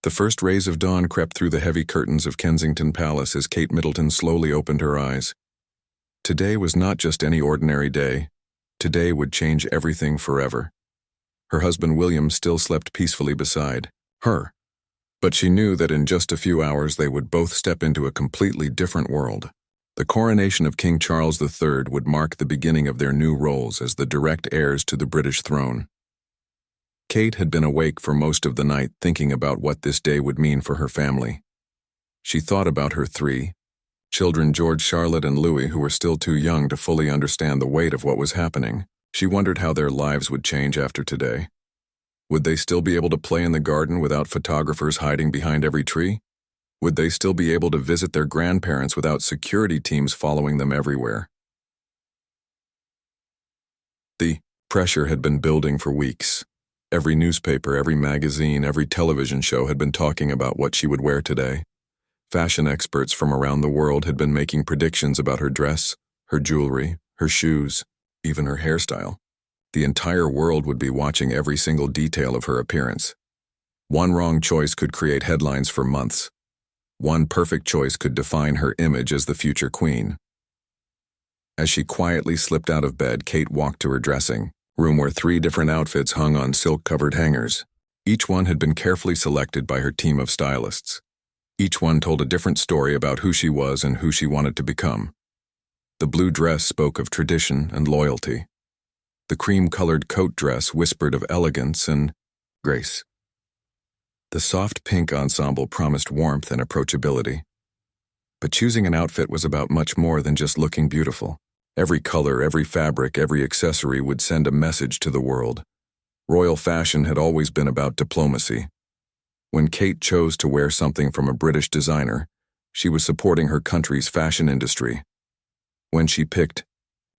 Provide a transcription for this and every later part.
The first rays of dawn crept through the heavy curtains of Kensington Palace as Kate Middleton slowly opened her eyes. Today was not just any ordinary day. Today would change everything forever. Her husband William still slept peacefully beside her, but she knew that in just a few hours they would both step into a completely different world. The coronation of King Charles III would mark the beginning of their new roles as the direct heirs to the British throne. Kate had been awake for most of the night thinking about what this day would mean for her family. She thought about her three children, George, Charlotte, and Louis, who were still too young to fully understand the weight of what was happening. She wondered how their lives would change after today. Would they still be able to play in the garden without photographers hiding behind every tree? Would they still be able to visit their grandparents without security teams following them everywhere? The pressure had been building for weeks. Every newspaper, every magazine, every television show had been talking about what she would wear today. Fashion experts from around the world had been making predictions about her dress, her jewelry, her shoes, even her hairstyle. The entire world would be watching every single detail of her appearance. One wrong choice could create headlines for months. One perfect choice could define her image as the future queen. As she quietly slipped out of bed, Kate walked to her dressing room where 3 different outfits hung on silk-covered hangers. Each one had been carefully selected by her team of stylists. Each one told a different story about who she was and who she wanted to become. The blue dress spoke of tradition and loyalty. The cream-colored coat dress whispered of elegance and grace. The soft pink ensemble promised warmth and approachability. But choosing an outfit was about much more than just looking beautiful. Every color, every fabric, every accessory would send a message to the world. Royal fashion had always been about diplomacy. When Kate chose to wear something from a British designer, she was supporting her country's fashion industry. When she picked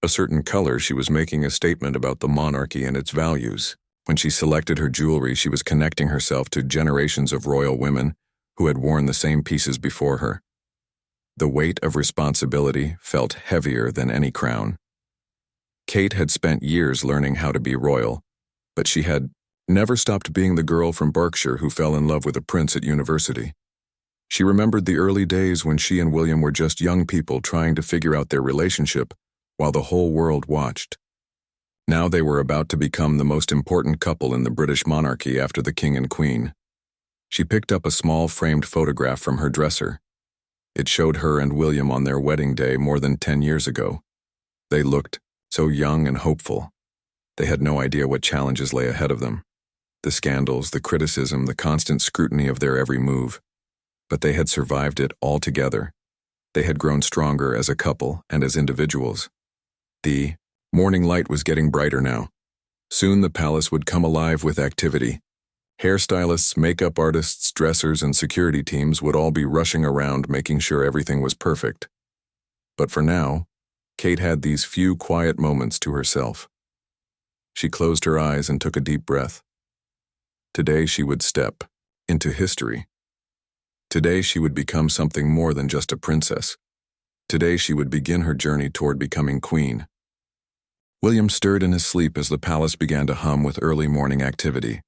a certain color, she was making a statement about the monarchy and its values. When she selected her jewelry, she was connecting herself to generations of royal women who had worn the same pieces before her. The weight of responsibility felt heavier than any crown. Kate had spent years learning how to be royal, but she had never stopped being the girl from Berkshire who fell in love with a prince at university. She remembered the early days when she and William were just young people trying to figure out their relationship while the whole world watched. Now they were about to become the most important couple in the British monarchy after the king and queen. She picked up a small framed photograph from her dresser. It showed her and William on their wedding day more than 10 years ago. They looked so young and hopeful. They had no idea what challenges lay ahead of them. The scandals, the criticism, the constant scrutiny of their every move. But they had survived it all together. They had grown stronger as a couple and as individuals. The morning light was getting brighter now. Soon the palace would come alive with activity. Hairstylists, makeup artists, dressers, and security teams would all be rushing around making sure everything was perfect. But for now, Kate had these few quiet moments to herself. She closed her eyes and took a deep breath. Today she would step into history. Today she would become something more than just a princess. Today she would begin her journey toward becoming queen. William stirred in his sleep as the palace began to hum with early morning activity.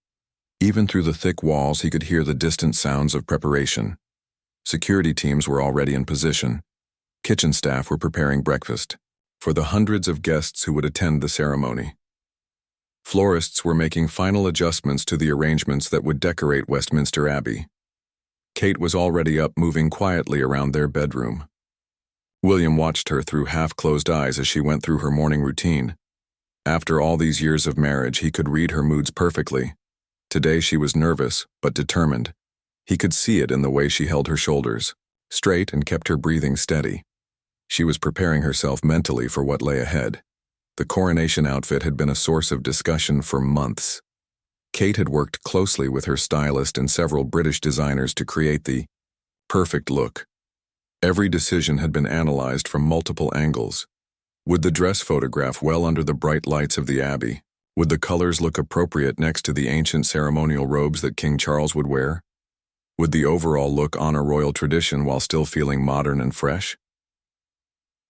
Even through the thick walls, he could hear the distant sounds of preparation. Security teams were already in position. Kitchen staff were preparing breakfast for the hundreds of guests who would attend the ceremony. Florists were making final adjustments to the arrangements that would decorate Westminster Abbey. Kate was already up, moving quietly around their bedroom. William watched her through half-closed eyes as she went through her morning routine. After all these years of marriage, he could read her moods perfectly. Today she was nervous, but determined. He could see it in the way she held her shoulders straight and kept her breathing steady. She was preparing herself mentally for what lay ahead. The coronation outfit had been a source of discussion for months. Kate had worked closely with her stylist and several British designers to create the perfect look. Every decision had been analyzed from multiple angles. Would the dress photograph well under the bright lights of the Abbey? Would the colors look appropriate next to the ancient ceremonial robes that King Charles would wear? Would the overall look honor royal tradition while still feeling modern and fresh?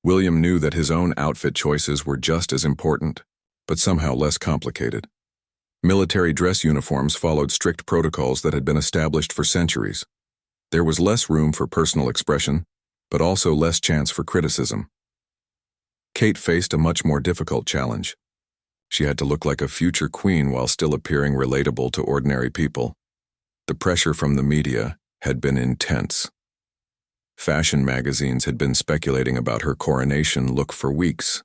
William knew that his own outfit choices were just as important, but somehow less complicated. Military dress uniforms followed strict protocols that had been established for centuries. There was less room for personal expression, but also less chance for criticism. Kate faced a much more difficult challenge. She had to look like a future queen while still appearing relatable to ordinary people. The pressure from the media had been intense. Fashion magazines had been speculating about her coronation look for weeks.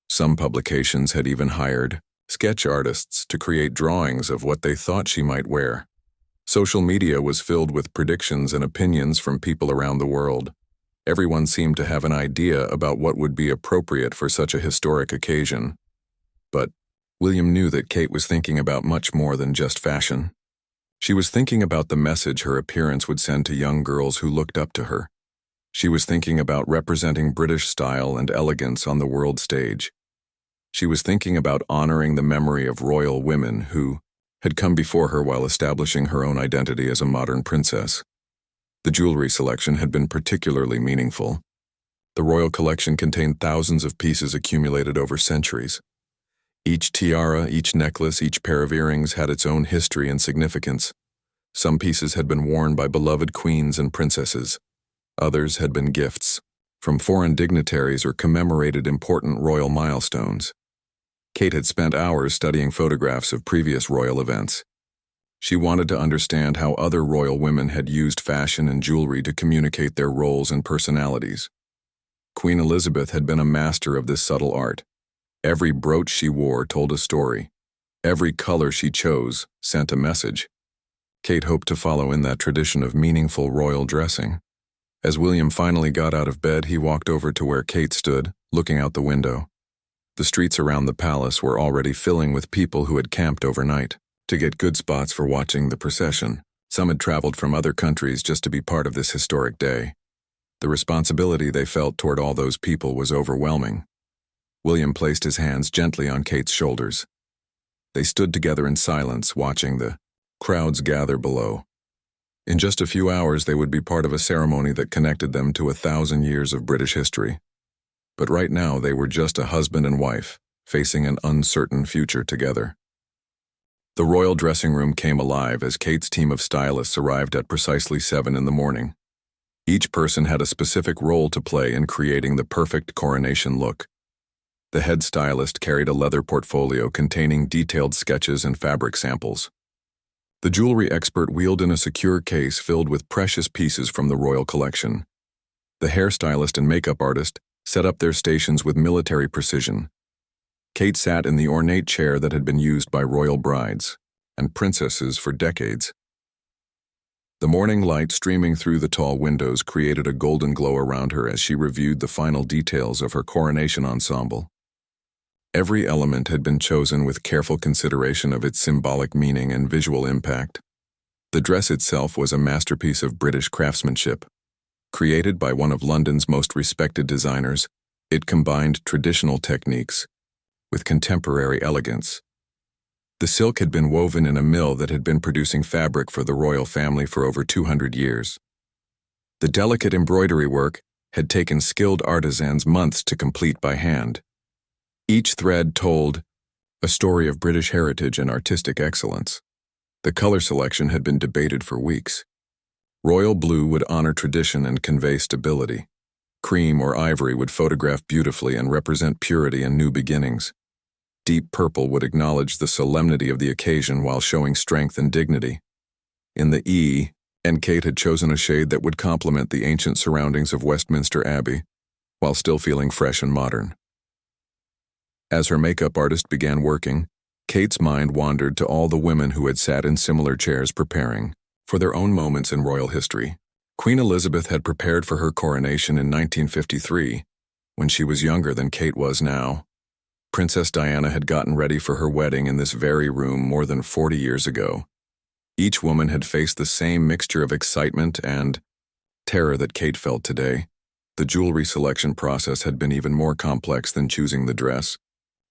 Some publications had even hired sketch artists to create drawings of what they thought she might wear. Social media was filled with predictions and opinions from people around the world. Everyone seemed to have an idea about what would be appropriate for such a historic occasion. But William knew that Kate was thinking about much more than just fashion. She was thinking about the message her appearance would send to young girls who looked up to her. She was thinking about representing British style and elegance on the world stage. She was thinking about honoring the memory of royal women who had come before her while establishing her own identity as a modern princess. The jewelry selection had been particularly meaningful. The royal collection contained thousands of pieces accumulated over centuries. Each tiara, each necklace, each pair of earrings had its own history and significance. Some pieces had been worn by beloved queens and princesses. Others had been gifts from foreign dignitaries or commemorated important royal milestones. Kate had spent hours studying photographs of previous royal events. She wanted to understand how other royal women had used fashion and jewelry to communicate their roles and personalities. Queen Elizabeth had been a master of this subtle art. Every brooch she wore told a story. Every color she chose sent a message. Kate hoped to follow in that tradition of meaningful royal dressing. As William finally got out of bed, he walked over to where Kate stood, looking out the window. The streets around the palace were already filling with people who had camped overnight to get good spots for watching the procession. Some had traveled from other countries just to be part of this historic day. The responsibility they felt toward all those people was overwhelming. William placed his hands gently on Kate's shoulders. They stood together in silence, watching the crowds gather below. In just a few hours, they would be part of a ceremony that connected them to 1,000 years of British history. But right now, they were just a husband and wife, facing an uncertain future together. The royal dressing room came alive as Kate's team of stylists arrived at precisely 7 in the morning. Each person had a specific role to play in creating the perfect coronation look. The head stylist carried a leather portfolio containing detailed sketches and fabric samples. The jewelry expert wheeled in a secure case filled with precious pieces from the royal collection. The hairstylist and makeup artist set up their stations with military precision. Kate sat in the ornate chair that had been used by royal brides and princesses for decades. The morning light streaming through the tall windows created a golden glow around her as she reviewed the final details of her coronation ensemble. Every element had been chosen with careful consideration of its symbolic meaning and visual impact. The dress itself was a masterpiece of British craftsmanship. Created by one of London's most respected designers, it combined traditional techniques with contemporary elegance. The silk had been woven in a mill that had been producing fabric for the royal family for over 200 years. The delicate embroidery work had taken skilled artisans months to complete by hand. Each thread told a story of British heritage and artistic excellence. The color selection had been debated for weeks. Royal blue would honor tradition and convey stability. Cream or ivory would photograph beautifully and represent purity and new beginnings. Deep purple would acknowledge the solemnity of the occasion while showing strength and dignity. In the E, Kate had chosen a shade that would complement the ancient surroundings of Westminster Abbey, while still feeling fresh and modern. As her makeup artist began working, Kate's mind wandered to all the women who had sat in similar chairs preparing for their own moments in royal history. Queen Elizabeth had prepared for her coronation in 1953, when she was younger than Kate was now. Princess Diana had gotten ready for her wedding in this very room more than 40 years ago. Each woman had faced the same mixture of excitement and terror that Kate felt today. The jewelry selection process had been even more complex than choosing the dress.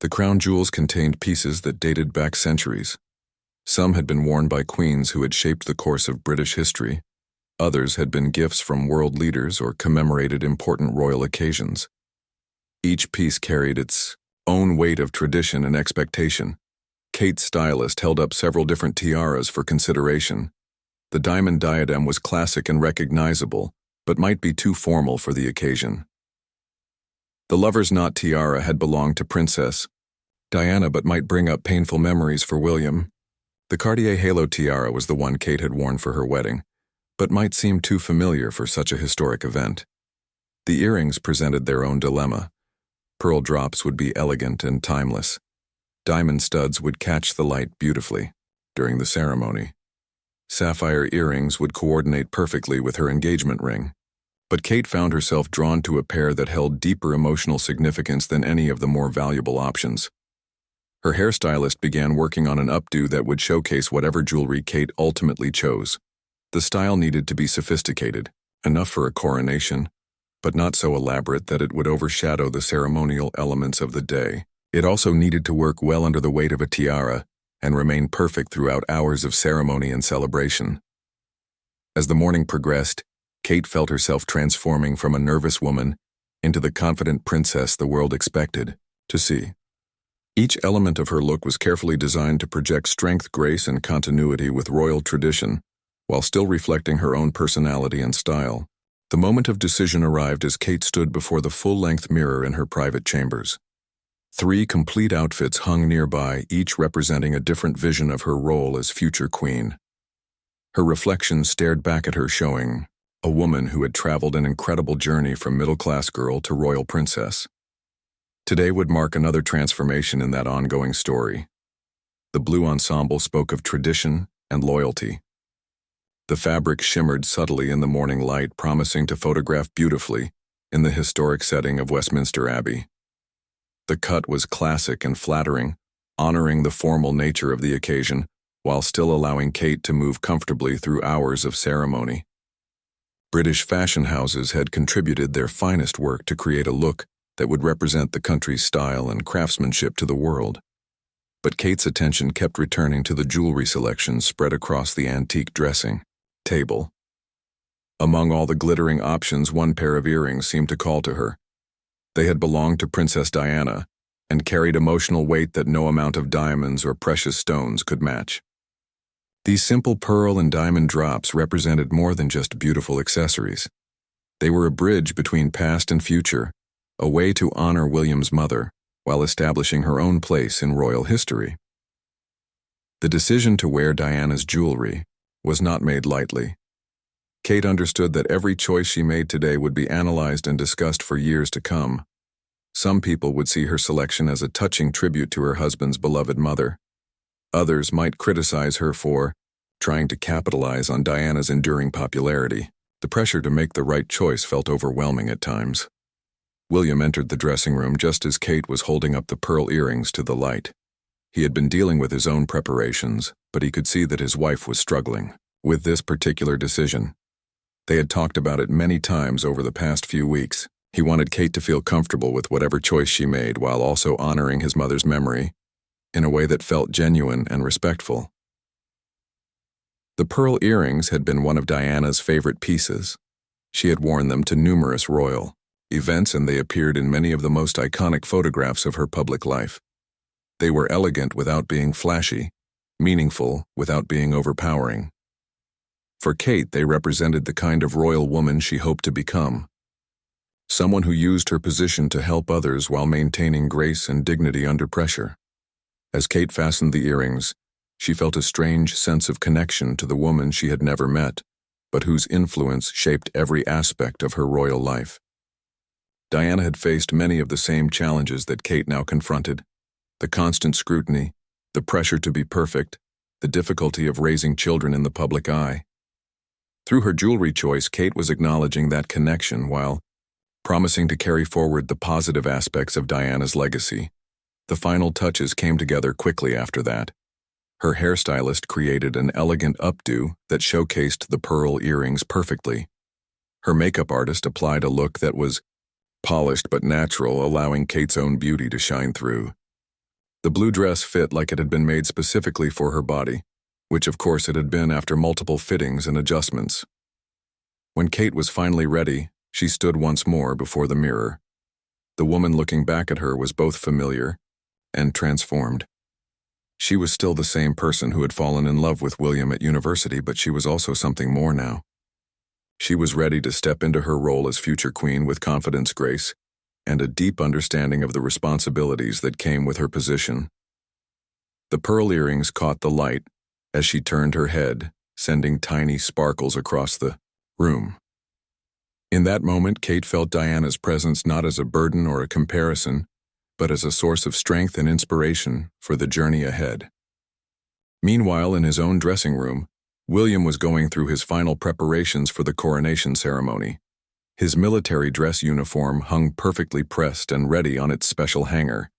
The crown jewels contained pieces that dated back centuries. Some had been worn by queens who had shaped the course of British history. Others had been gifts from world leaders or commemorated important royal occasions. Each piece carried its own weight of tradition and expectation. Kate's stylist held up several different tiaras for consideration. The diamond diadem was classic and recognizable, but might be too formal for the occasion. The lover's knot tiara had belonged to Princess Diana, but might bring up painful memories for William. The Cartier halo tiara was the one Kate had worn for her wedding, but might seem too familiar for such a historic event. The earrings presented their own dilemma. Pearl drops would be elegant and timeless. Diamond studs would catch the light beautifully during the ceremony. Sapphire earrings would coordinate perfectly with her engagement ring. But Kate found herself drawn to a pair that held deeper emotional significance than any of the more valuable options. Her hairstylist began working on an updo that would showcase whatever jewelry Kate ultimately chose. The style needed to be sophisticated, enough for a coronation, but not so elaborate that it would overshadow the ceremonial elements of the day. It also needed to work well under the weight of a tiara and remain perfect throughout hours of ceremony and celebration. As the morning progressed, Kate felt herself transforming from a nervous woman into the confident princess the world expected to see. Each element of her look was carefully designed to project strength, grace, and continuity with royal tradition, while still reflecting her own personality and style. The moment of decision arrived as Kate stood before the full-length mirror in her private chambers. 3 complete outfits hung nearby, each representing a different vision of her role as future queen. Her reflection stared back at her, showing a woman who had traveled an incredible journey from middle-class girl to royal princess. Today would mark another transformation in that ongoing story. The blue ensemble spoke of tradition and loyalty. The fabric shimmered subtly in the morning light, promising to photograph beautifully in the historic setting of Westminster Abbey. The cut was classic and flattering, honoring the formal nature of the occasion, while still allowing Kate to move comfortably through hours of ceremony. British fashion houses had contributed their finest work to create a look that would represent the country's style and craftsmanship to the world. But Kate's attention kept returning to the jewelry selections spread across the antique dressing table. Among all the glittering options, one pair of earrings seemed to call to her. They had belonged to Princess Diana and carried emotional weight that no amount of diamonds or precious stones could match. These simple pearl and diamond drops represented more than just beautiful accessories. They were a bridge between past and future, a way to honor William's mother while establishing her own place in royal history. The decision to wear Diana's jewelry was not made lightly. Kate understood that every choice she made today would be analyzed and discussed for years to come. Some people would see her selection as a touching tribute to her husband's beloved mother. Others might criticize her for trying to capitalize on Diana's enduring popularity. The pressure to make the right choice felt overwhelming at times. William entered the dressing room just as Kate was holding up the pearl earrings to the light. He had been dealing with his own preparations, but he could see that his wife was struggling with this particular decision. They had talked about it many times over the past few weeks. He wanted Kate to feel comfortable with whatever choice she made, while also honoring his mother's memory in a way that felt genuine and respectful. The pearl earrings had been one of Diana's favorite pieces. She had worn them to numerous royal events, and they appeared in many of the most iconic photographs of her public life. They were elegant without being flashy, meaningful without being overpowering. For Kate, they represented the kind of royal woman she hoped to become. Someone who used her position to help others while maintaining grace and dignity under pressure. As Kate fastened the earrings, she felt a strange sense of connection to the woman she had never met, but whose influence shaped every aspect of her royal life. Diana had faced many of the same challenges that Kate now confronted: the constant scrutiny, the pressure to be perfect, the difficulty of raising children in the public eye. Through her jewelry choice, Kate was acknowledging that connection while promising to carry forward the positive aspects of Diana's legacy. The final touches came together quickly after that. Her hairstylist created an elegant updo that showcased the pearl earrings perfectly. Her makeup artist applied a look that was polished but natural, allowing Kate's own beauty to shine through. The blue dress fit like it had been made specifically for her body, which of course it had been after multiple fittings and adjustments. When Kate was finally ready, she stood once more before the mirror. The woman looking back at her was both familiar and transformed. She was still the same person who had fallen in love with William at university, but she was also something more now. She was ready to step into her role as future queen with confidence, grace, and a deep understanding of the responsibilities that came with her position. The pearl earrings caught the light as she turned her head, sending tiny sparkles across the room. In that moment, Kate felt Diana's presence not as a burden or a comparison, but as a source of strength and inspiration for the journey ahead. Meanwhile, in his own dressing room, William was going through his final preparations for the coronation ceremony. His military dress uniform hung perfectly pressed and ready on its special hanger.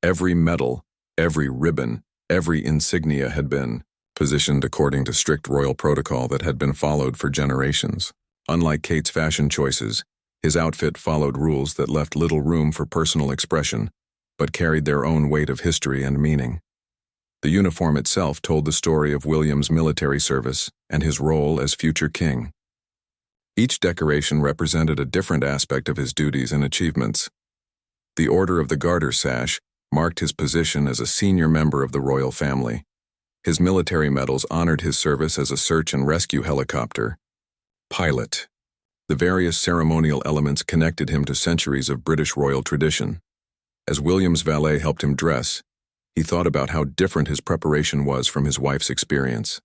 Every medal, every ribbon, every insignia had been positioned according to strict royal protocol that had been followed for generations. Unlike Kate's fashion choices, his outfit followed rules that left little room for personal expression, but carried their own weight of history and meaning. The uniform itself told the story of William's military service and his role as future king. Each decoration represented a different aspect of his duties and achievements. The Order of the Garter sash marked his position as a senior member of the royal family. His military medals honored his service as a search and rescue helicopter pilot. The various ceremonial elements connected him to centuries of British royal tradition. As William's valet helped him dress, he thought about how different his preparation was from his wife's experience.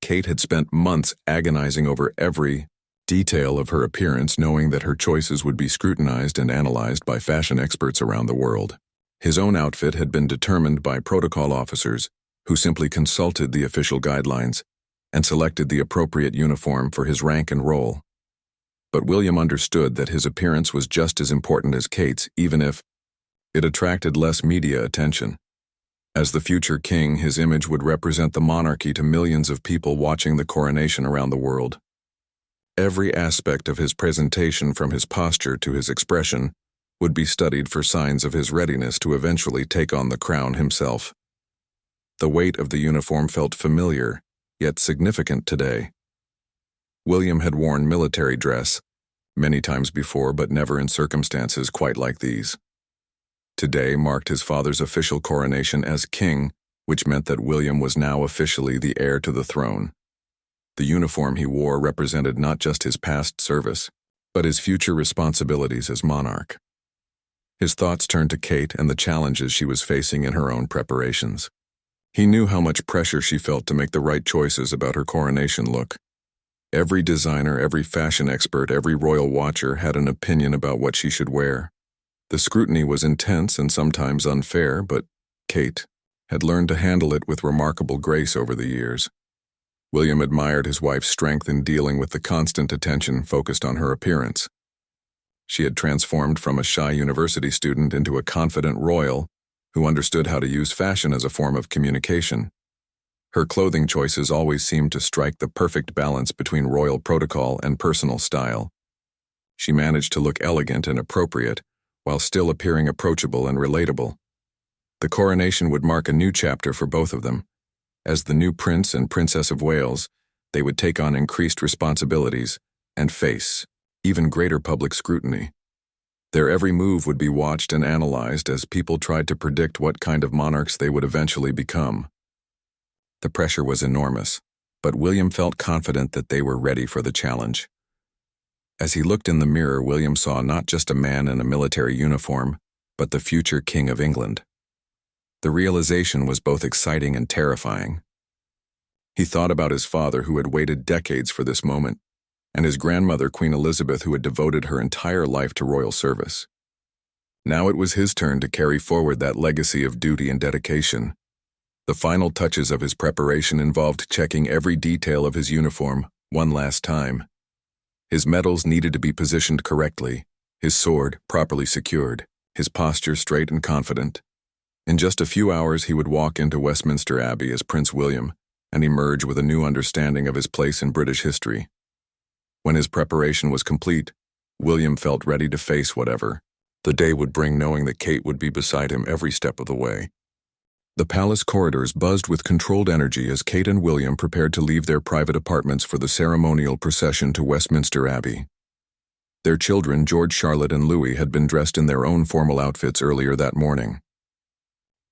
Kate had spent months agonizing over every detail of her appearance, knowing that her choices would be scrutinized and analyzed by fashion experts around the world. His own outfit had been determined by protocol officers who simply consulted the official guidelines and selected the appropriate uniform for his rank and role. But William understood that his appearance was just as important as Kate's, even if it attracted less media attention. As the future king, his image would represent the monarchy to millions of people watching the coronation around the world. Every aspect of his presentation, from his posture to his expression, would be studied for signs of his readiness to eventually take on the crown himself. The weight of the uniform felt familiar, yet significant today. William had worn military dress many times before, but never in circumstances quite like these. Today marked his father's official coronation as king, which meant that William was now officially the heir to the throne. The uniform he wore represented not just his past service, but his future responsibilities as monarch. His thoughts turned to Kate and the challenges she was facing in her own preparations. He knew how much pressure she felt to make the right choices about her coronation look. Every designer, every fashion expert, every royal watcher had an opinion about what she should wear. The scrutiny was intense and sometimes unfair, but Kate had learned to handle it with remarkable grace over the years. William admired his wife's strength in dealing with the constant attention focused on her appearance. She had transformed from a shy university student into a confident royal who understood how to use fashion as a form of communication. Her clothing choices always seemed to strike the perfect balance between royal protocol and personal style. She managed to look elegant and appropriate, while still appearing approachable and relatable. The coronation would mark a new chapter for both of them. As the new Prince and Princess of Wales, they would take on increased responsibilities and face even greater public scrutiny. Their every move would be watched and analyzed as people tried to predict what kind of monarchs they would eventually become. The pressure was enormous, but William felt confident that they were ready for the challenge. As he looked in the mirror, William saw not just a man in a military uniform, but the future King of England. The realization was both exciting and terrifying. He thought about his father, who had waited decades for this moment, and his grandmother, Queen Elizabeth, who had devoted her entire life to royal service. Now it was his turn to carry forward that legacy of duty and dedication. The final touches of his preparation involved checking every detail of his uniform one last time. His medals needed to be positioned correctly, his sword properly secured, his posture straight and confident. In just a few hours, he would walk into Westminster Abbey as Prince William and emerge with a new understanding of his place in British history. When his preparation was complete, William felt ready to face whatever the day would bring, knowing that Kate would be beside him every step of the way. The palace corridors buzzed with controlled energy as Kate and William prepared to leave their private apartments for the ceremonial procession to Westminster Abbey. Their children, George, Charlotte, and Louis, had been dressed in their own formal outfits earlier that morning.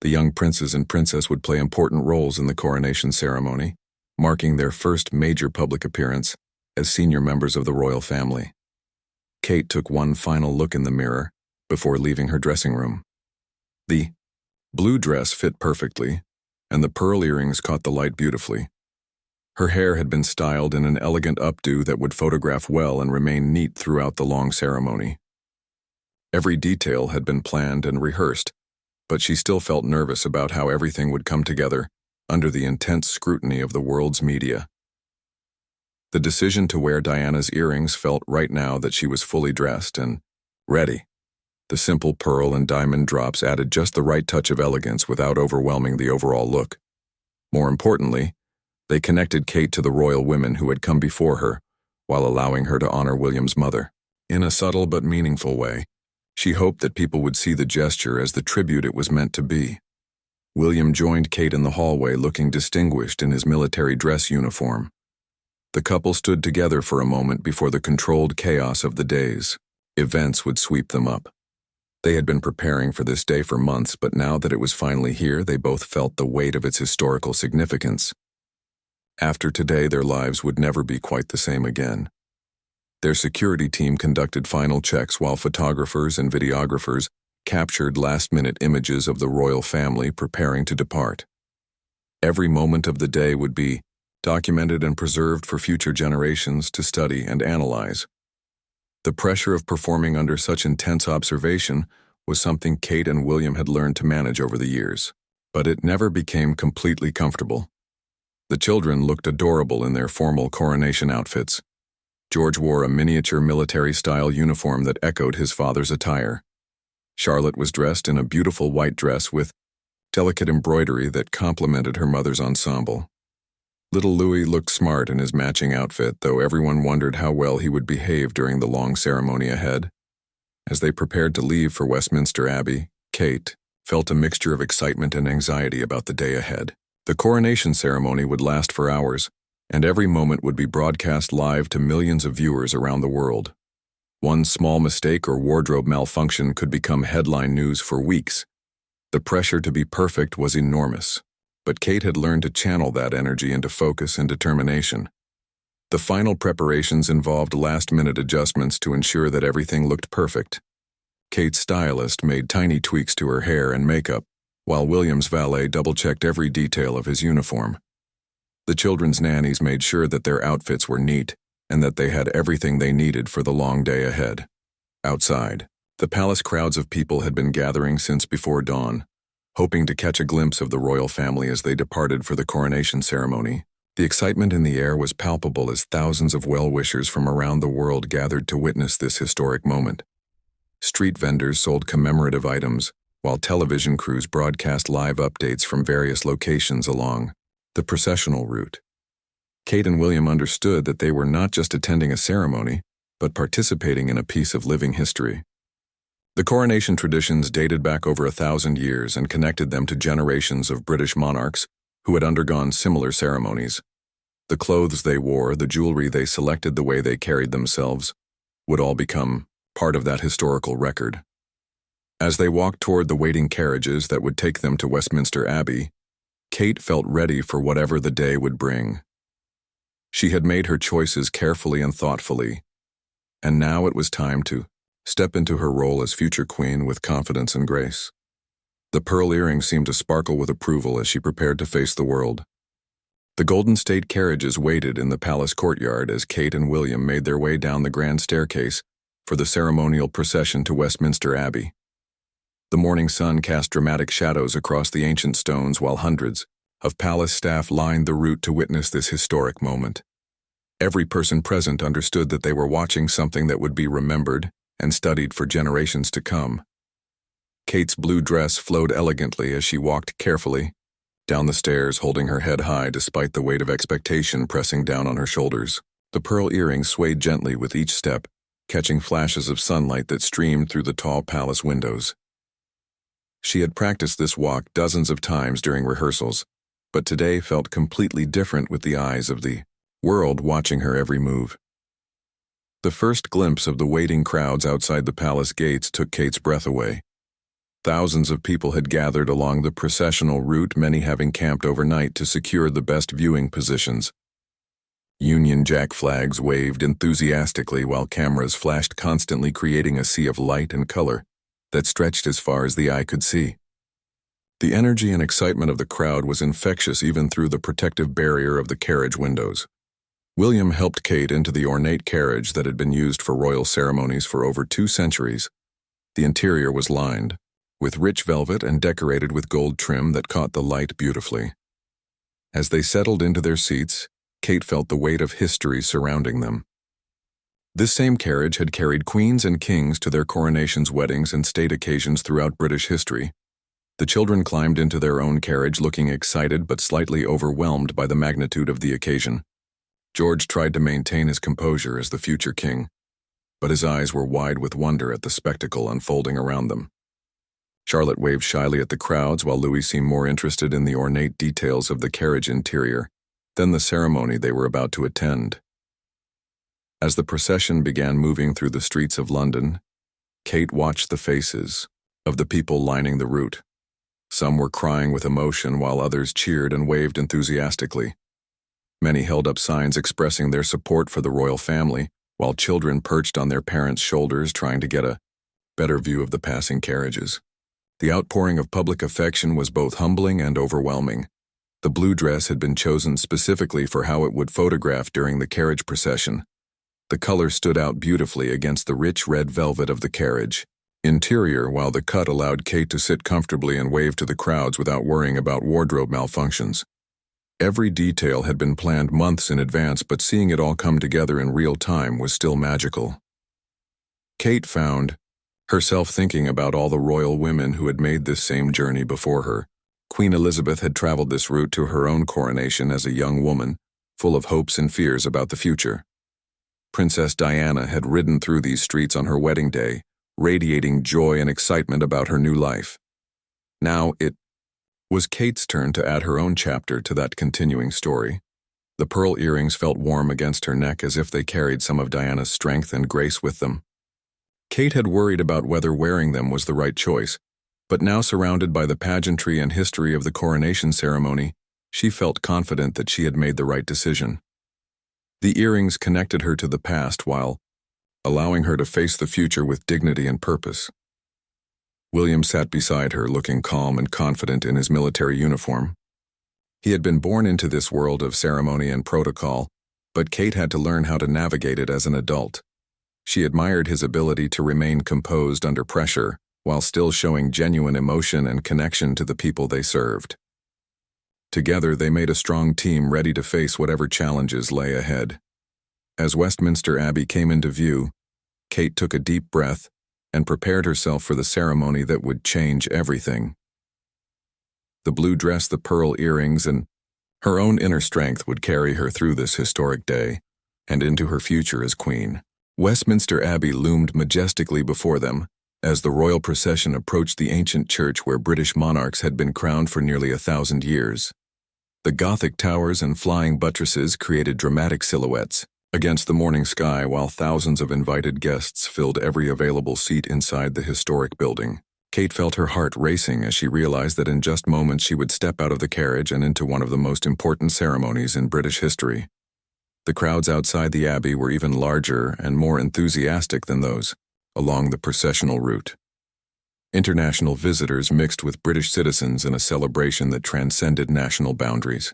The young princes and princess would play important roles in the coronation ceremony, marking their first major public appearance as senior members of the royal family. Kate took one final look in the mirror before leaving her dressing room. The blue dress fit perfectly, and the pearl earrings caught the light beautifully. Her hair had been styled in an elegant updo that would photograph well and remain neat throughout the long ceremony. Every detail had been planned and rehearsed, but she still felt nervous about how everything would come together under the intense scrutiny of the world's media. The decision to wear Diana's earrings felt right now that she was fully dressed and ready. The simple pearl and diamond drops added just the right touch of elegance without overwhelming the overall look. More importantly, they connected Kate to the royal women who had come before her, while allowing her to honor William's mother. In a subtle but meaningful way, she hoped that people would see the gesture as the tribute it was meant to be. William joined Kate in the hallway looking distinguished in his military dress uniform. The couple stood together for a moment before the controlled chaos of the days. Events would sweep them up. They had been preparing for this day for months, but now that it was finally here, they both felt the weight of its historical significance. After today, their lives would never be quite the same again. Their security team conducted final checks while photographers and videographers captured last-minute images of the royal family preparing to depart. Every moment of the day would be documented and preserved for future generations to study and analyze. The pressure of performing under such intense observation was something Kate and William had learned to manage over the years, but it never became completely comfortable. The children looked adorable in their formal coronation outfits. George wore a miniature military-style uniform that echoed his father's attire. Charlotte was dressed in a beautiful white dress with delicate embroidery that complemented her mother's ensemble. Little Louis looked smart in his matching outfit, though everyone wondered how well he would behave during the long ceremony ahead. As they prepared to leave for Westminster Abbey, Kate felt a mixture of excitement and anxiety about the day ahead. The coronation ceremony would last for hours, and every moment would be broadcast live to millions of viewers around the world. One small mistake or wardrobe malfunction could become headline news for weeks. The pressure to be perfect was enormous, but Kate had learned to channel that energy into focus and determination. The final preparations involved last-minute adjustments to ensure that everything looked perfect. Kate's stylist made tiny tweaks to her hair and makeup, while William's valet double-checked every detail of his uniform. The children's nannies made sure that their outfits were neat and that they had everything they needed for the long day ahead. Outside, the palace crowds of people had been gathering since before dawn, hoping to catch a glimpse of the royal family as they departed for the coronation ceremony. The excitement in the air was palpable as thousands of well-wishers from around the world gathered to witness this historic moment. Street vendors sold commemorative items, while television crews broadcast live updates from various locations along the processional route. Kate and William understood that they were not just attending a ceremony, but participating in a piece of living history. The coronation traditions dated back over 1,000 years and connected them to generations of British monarchs who had undergone similar ceremonies. The clothes they wore, the jewelry they selected, the way they carried themselves, would all become part of that historical record. As they walked toward the waiting carriages that would take them to Westminster Abbey, Kate felt ready for whatever the day would bring. She had made her choices carefully and thoughtfully, and now it was time to step into her role as future queen with confidence and grace. The pearl earrings seemed to sparkle with approval as she prepared to face the world. The golden state carriages waited in the palace courtyard as Kate and William made their way down the grand staircase for the ceremonial procession to Westminster Abbey. The morning sun cast dramatic shadows across the ancient stones while hundreds of palace staff lined the route to witness this historic moment. Every person present understood that they were watching something that would be remembered and studied for generations to come. Kate's blue dress flowed elegantly as she walked carefully down the stairs, holding her head high despite the weight of expectation pressing down on her shoulders. The pearl earrings swayed gently with each step, catching flashes of sunlight that streamed through the tall palace windows. She had practiced this walk dozens of times during rehearsals, but today felt completely different with the eyes of the world watching her every move. The first glimpse of the waiting crowds outside the palace gates took Kate's breath away. Thousands of people had gathered along the processional route, many having camped overnight to secure the best viewing positions. Union Jack flags waved enthusiastically while cameras flashed constantly, creating a sea of light and color that stretched as far as the eye could see. The energy and excitement of the crowd was infectious even through the protective barrier of the carriage windows. William helped Kate into the ornate carriage that had been used for royal ceremonies for over 2 centuries. The interior was lined with rich velvet and decorated with gold trim that caught the light beautifully. As they settled into their seats, Kate felt the weight of history surrounding them. This same carriage had carried queens and kings to their coronations, weddings, and state occasions throughout British history. The children climbed into their own carriage looking excited but slightly overwhelmed by the magnitude of the occasion. George tried to maintain his composure as the future king, but his eyes were wide with wonder at the spectacle unfolding around them. Charlotte waved shyly at the crowds while Louis seemed more interested in the ornate details of the carriage interior than the ceremony they were about to attend. As the procession began moving through the streets of London, Kate watched the faces of the people lining the route. Some were crying with emotion while others cheered and waved enthusiastically. Many held up signs expressing their support for the royal family, while children perched on their parents' shoulders trying to get a better view of the passing carriages. The outpouring of public affection was both humbling and overwhelming. The blue dress had been chosen specifically for how it would photograph during the carriage procession. The color stood out beautifully against the rich red velvet of the carriage interior, while the cut allowed Kate to sit comfortably and wave to the crowds without worrying about wardrobe malfunctions. Every detail had been planned months in advance, but seeing it all come together in real time was still magical. Kate found herself thinking about all the royal women who had made this same journey before her. Queen Elizabeth had traveled this route to her own coronation as a young woman, full of hopes and fears about the future. Princess Diana had ridden through these streets on her wedding day, radiating joy and excitement about her new life. Now it was Kate's turn to add her own chapter to that continuing story. The pearl earrings felt warm against her neck, as if they carried some of Diana's strength and grace with them. Kate had worried about whether wearing them was the right choice, but now surrounded by the pageantry and history of the coronation ceremony, she felt confident that she had made the right decision. The earrings connected her to the past while allowing her to face the future with dignity and purpose. William sat beside her, looking calm and confident in his military uniform. He had been born into this world of ceremony and protocol, but Kate had to learn how to navigate it as an adult. She admired his ability to remain composed under pressure, while still showing genuine emotion and connection to the people they served. Together, they made a strong team ready to face whatever challenges lay ahead. As Westminster Abbey came into view, Kate took a deep breath and prepared herself for the ceremony that would change everything. The blue dress, the pearl earrings, and her own inner strength would carry her through this historic day and into her future as queen. Westminster Abbey loomed majestically before them as the royal procession approached the ancient church where British monarchs had been crowned for nearly 1,000 years. The Gothic towers and flying buttresses created dramatic silhouettes against the morning sky, while thousands of invited guests filled every available seat inside the historic building. Kate felt her heart racing as she realized that in just moments she would step out of the carriage and into one of the most important ceremonies in British history. The crowds outside the Abbey were even larger and more enthusiastic than those along the processional route. International visitors mixed with British citizens in a celebration that transcended national boundaries.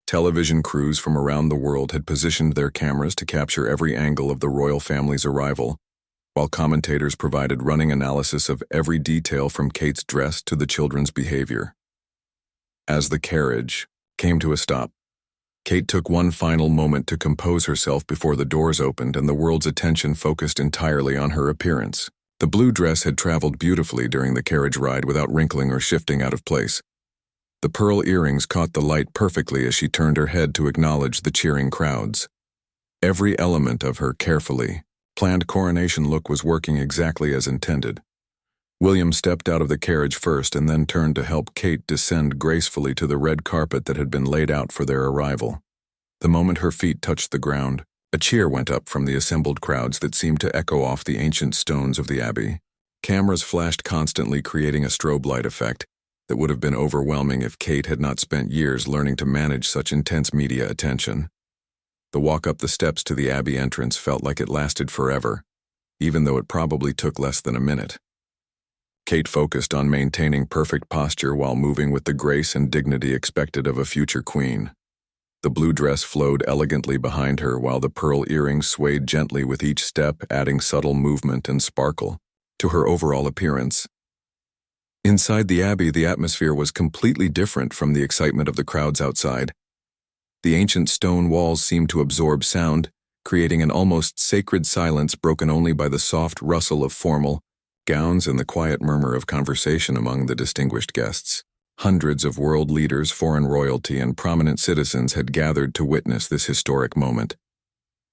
Television crews from around the world had positioned their cameras to capture every angle of the royal family's arrival, while commentators provided running analysis of every detail from Kate's dress to the children's behavior. As the carriage came to a stop, Kate took one final moment to compose herself before the doors opened and the world's attention focused entirely on her appearance. The blue dress had traveled beautifully during the carriage ride without wrinkling or shifting out of place. The pearl earrings caught the light perfectly as she turned her head to acknowledge the cheering crowds. Every element of her carefully planned coronation look was working exactly as intended. William stepped out of the carriage first and then turned to help Kate descend gracefully to the red carpet that had been laid out for their arrival. The moment her feet touched the ground, a cheer went up from the assembled crowds that seemed to echo off the ancient stones of the Abbey. Cameras flashed constantly, creating a strobe light effect that would have been overwhelming if Kate had not spent years learning to manage such intense media attention. The walk up the steps to the Abbey entrance felt like it lasted forever, even though it probably took less than a minute. Kate focused on maintaining perfect posture while moving with the grace and dignity expected of a future queen. The blue dress flowed elegantly behind her while the pearl earrings swayed gently with each step, adding subtle movement and sparkle to her overall appearance. Inside the Abbey, the atmosphere was completely different from the excitement of the crowds outside. The ancient stone walls seemed to absorb sound, creating an almost sacred silence broken only by the soft rustle of formal gowns and the quiet murmur of conversation among the distinguished guests. Hundreds of world leaders, foreign royalty, and prominent citizens had gathered to witness this historic moment.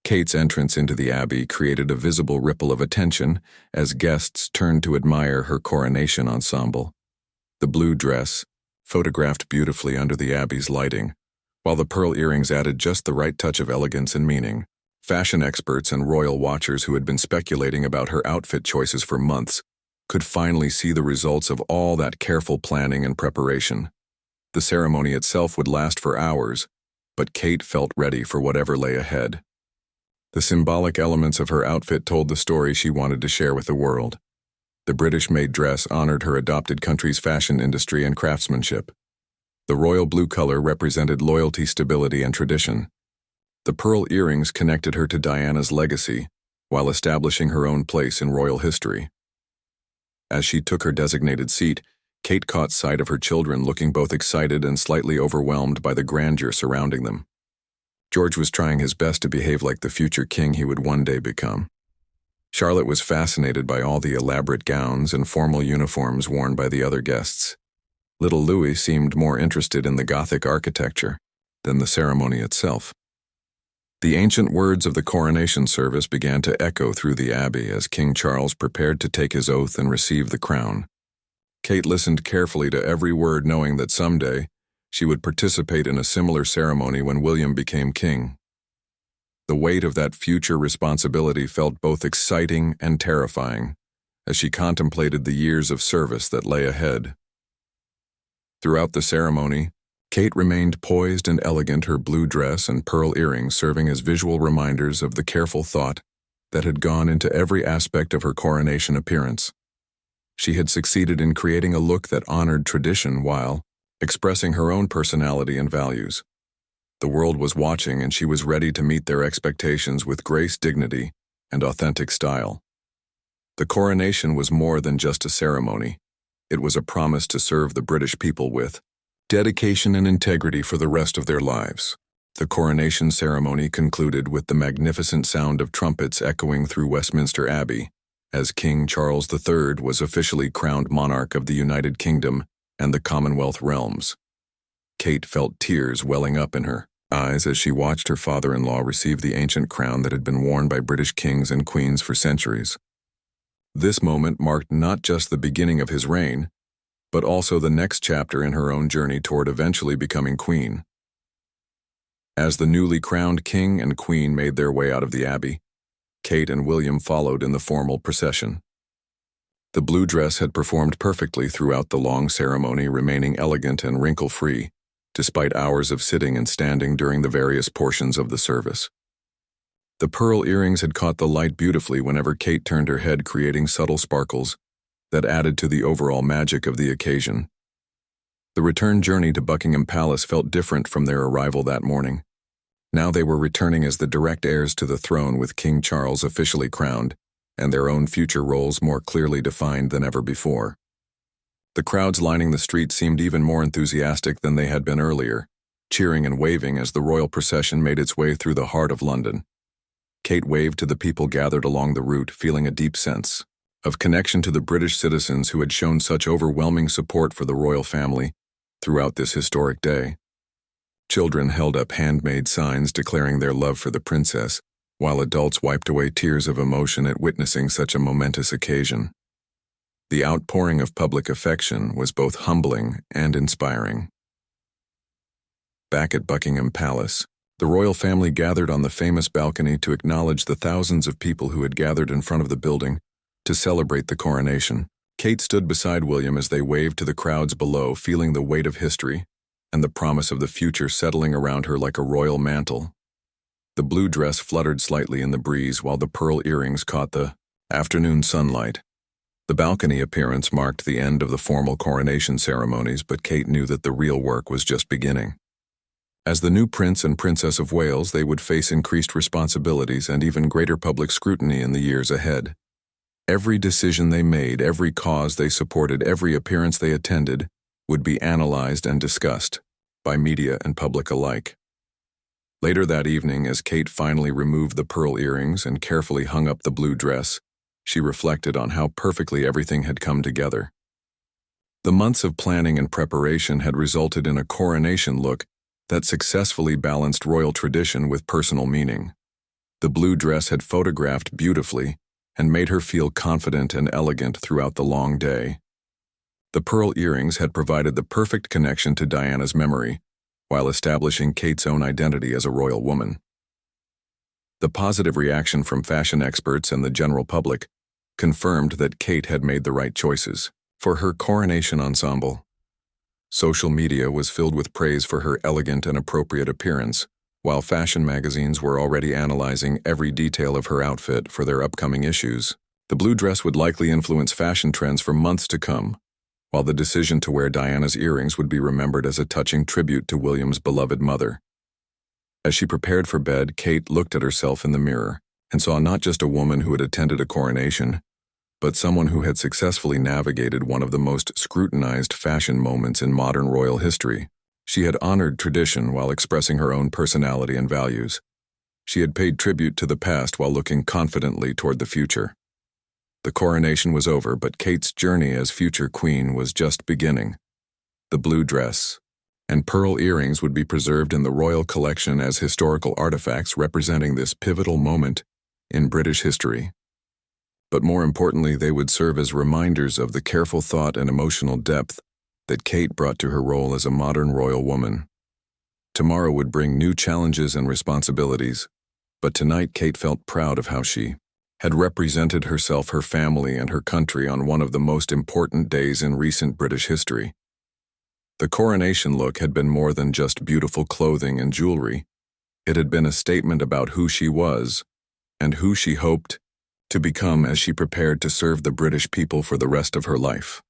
Kate's entrance into the Abbey created a visible ripple of attention as guests turned to admire her coronation ensemble. The blue dress, photographed beautifully under the Abbey's lighting, while the pearl earrings added just the right touch of elegance and meaning. Fashion experts and royal watchers who had been speculating about her outfit choices for months could finally see the results of all that careful planning and preparation. The ceremony itself would last for hours, but Kate felt ready for whatever lay ahead. The symbolic elements of her outfit told the story she wanted to share with the world. The British-made dress honored her adopted country's fashion industry and craftsmanship. The royal blue color represented loyalty, stability, and tradition. The pearl earrings connected her to Diana's legacy, while establishing her own place in royal history. As she took her designated seat, Kate caught sight of her children looking both excited and slightly overwhelmed by the grandeur surrounding them. George was trying his best to behave like the future king he would one day become. Charlotte was fascinated by all the elaborate gowns and formal uniforms worn by the other guests. Little Louis seemed more interested in the Gothic architecture than the ceremony itself. The ancient words of the coronation service began to echo through the Abbey as King Charles prepared to take his oath and receive the crown. Kate listened carefully to every word, knowing that someday she would participate in a similar ceremony when William became king. The weight of that future responsibility felt both exciting and terrifying as she contemplated the years of service that lay ahead. Throughout the ceremony, Kate remained poised and elegant, her blue dress and pearl earrings serving as visual reminders of the careful thought that had gone into every aspect of her coronation appearance. She had succeeded in creating a look that honored tradition while expressing her own personality and values. The world was watching, and she was ready to meet their expectations with grace, dignity, and authentic style. The coronation was more than just a ceremony. It was a promise to serve the British people with dedication and integrity for the rest of their lives. The coronation ceremony concluded with the magnificent sound of trumpets echoing through Westminster Abbey, as King Charles III was officially crowned monarch of the United Kingdom and the Commonwealth realms. Kate felt tears welling up in her eyes as she watched her father-in-law receive the ancient crown that had been worn by British kings and queens for centuries. This moment marked not just the beginning of his reign, but also the next chapter in her own journey toward eventually becoming queen. As the newly crowned king and queen made their way out of the Abbey, Kate and William followed in the formal procession. The blue dress had performed perfectly throughout the long ceremony, remaining elegant and wrinkle-free, despite hours of sitting and standing during the various portions of the service. The pearl earrings had caught the light beautifully whenever Kate turned her head, creating subtle sparkles that added to the overall magic of the occasion. The return journey to Buckingham Palace felt different from their arrival that morning. Now they were returning as the direct heirs to the throne, with King Charles officially crowned and their own future roles more clearly defined than ever before. The crowds lining the streets seemed even more enthusiastic than they had been earlier, cheering and waving as the royal procession made its way through the heart of London. Kate waved to the people gathered along the route, feeling a deep sense of connection to the British citizens who had shown such overwhelming support for the royal family throughout this historic day. Children held up handmade signs declaring their love for the princess, while adults wiped away tears of emotion at witnessing such a momentous occasion. The outpouring of public affection was both humbling and inspiring. Back at Buckingham Palace, the royal family gathered on the famous balcony to acknowledge the thousands of people who had gathered in front of the building, to celebrate the coronation. Kate stood beside William as they waved to the crowds below, feeling the weight of history and the promise of the future settling around her like a royal mantle. The blue dress fluttered slightly in the breeze while the pearl earrings caught the afternoon sunlight. The balcony appearance marked the end of the formal coronation ceremonies, but Kate knew that the real work was just beginning. As the new Prince and Princess of Wales, they would face increased responsibilities and even greater public scrutiny in the years ahead. Every decision they made, every cause they supported, every appearance they attended would be analyzed and discussed by media and public alike. Later that evening, as Kate finally removed the pearl earrings and carefully hung up the blue dress, she reflected on how perfectly everything had come together. The months of planning and preparation had resulted in a coronation look that successfully balanced royal tradition with personal meaning. The blue dress had photographed beautifully and made her feel confident and elegant throughout the long day. The pearl earrings had provided the perfect connection to Diana's memory, while establishing Kate's own identity as a royal woman. The positive reaction from fashion experts and the general public confirmed that Kate had made the right choices for her coronation ensemble. Social media was filled with praise for her elegant and appropriate appearance, while fashion magazines were already analyzing every detail of her outfit for their upcoming issues. The blue dress would likely influence fashion trends for months to come, while the decision to wear Diana's earrings would be remembered as a touching tribute to William's beloved mother. As she prepared for bed, Kate looked at herself in the mirror and saw not just a woman who had attended a coronation, but someone who had successfully navigated one of the most scrutinized fashion moments in modern royal history. She had honored tradition while expressing her own personality and values. She had paid tribute to the past while looking confidently toward the future. The coronation was over, but Kate's journey as future queen was just beginning. The blue dress and pearl earrings would be preserved in the royal collection as historical artifacts representing this pivotal moment in British history. But more importantly, they would serve as reminders of the careful thought and emotional depth that Kate brought to her role as a modern royal woman. Tomorrow would bring new challenges and responsibilities, but tonight Kate felt proud of how she had represented herself, her family, and her country on one of the most important days in recent British history. The coronation look had been more than just beautiful clothing and jewelry. It had been a statement about who she was and who she hoped to become as she prepared to serve the British people for the rest of her life.